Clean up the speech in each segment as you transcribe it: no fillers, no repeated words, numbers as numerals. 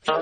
आज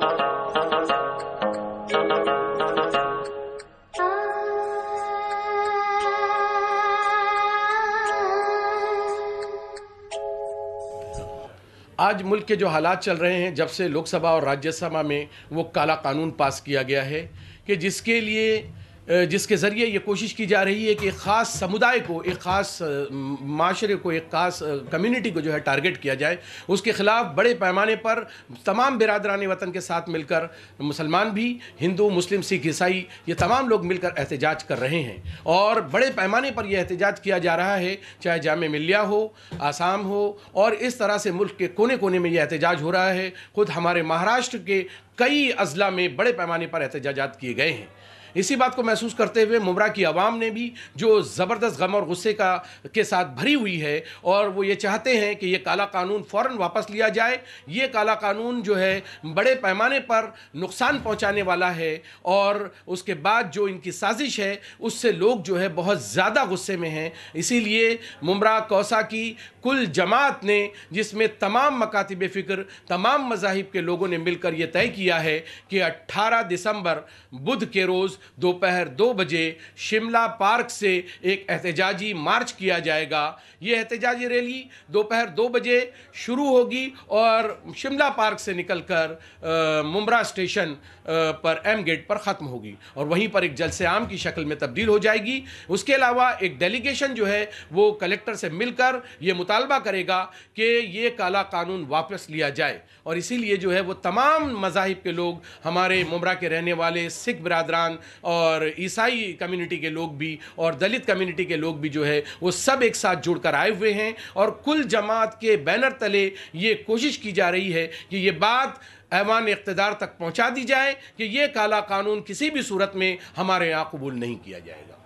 मुल्क के जो हालात चल रहे हैं, जब से लोकसभा और राज्यसभा में वो काला कानून पास किया गया है कि जिसके ज़रिए ये कोशिश की जा रही है कि एक ख़ास समुदाय को, एक ख़ास माशरे को, एक ख़ास कम्युनिटी को जो है टारगेट किया जाए, उसके ख़िलाफ़ बड़े पैमाने पर तमाम बिरादरान वतन के साथ मिलकर, मुसलमान भी, हिंदू, मुस्लिम, सिख, ईसाई, ये तमाम लोग मिलकर एहतजाज कर रहे हैं। और बड़े पैमाने पर यह एहतजाज किया जा रहा है, चाहे जामे मिलिया हो, आसाम हो, और इस तरह से मुल्क के कोने कोने में यह एहतजाज हो रहा है। ख़ुद हमारे महाराष्ट्र के कई अज़ला में बड़े पैमाने पर एहतजाजात किए गए हैं। इसी बात को महसूस करते हुए मुमरा की आवाम ने भी, जो ज़बरदस्त गम और गुस्से के साथ भरी हुई है, और वो ये चाहते हैं कि ये काला कानून फ़ौरन वापस लिया जाए। ये काला कानून जो है बड़े पैमाने पर नुकसान पहुंचाने वाला है, और उसके बाद जो इनकी साजिश है उससे लोग जो है बहुत ज़्यादा गुस्से में हैं। इसीलिए मुमरा कौसा की कुल जमात ने, जिसमें तमाम मकातिब फ़िक्र, तमाम मज़ाहिब के लोगों ने मिलकर ये तय किया है कि 18 दिसंबर बुध के रोज़ दोपहर 2 बजे शिमला पार्क से एक एहतजाजी मार्च किया जाएगा। ये एहतजाजी रैली दोपहर 2 बजे शुरू होगी और शिमला पार्क से निकलकर मुमरा स्टेशन पर एम गेट पर ख़त्म होगी, और वहीं पर एक जलसे आम की शक्ल में तब्दील हो जाएगी। उसके अलावा एक डेलीगेशन जो है वो कलेक्टर से मिलकर ये मुतालबा करेगा कि ये काला कानून वापस लिया जाए। और इसीलिए जो है वो तमाम मज़ाहिब के लोग, हमारे मुमरा के रहने वाले सिख बिरादरान और ईसाई कम्युनिटी के लोग भी, और दलित कम्युनिटी के लोग भी जो है वो सब एक साथ जुड़कर आए हुए हैं, और कुल जमात के बैनर तले ये कोशिश की जा रही है कि ये बात ऐवान इक़्तिदार तक पहुंचा दी जाए कि ये काला कानून किसी भी सूरत में हमारे यहाँ कबूल नहीं किया जाएगा।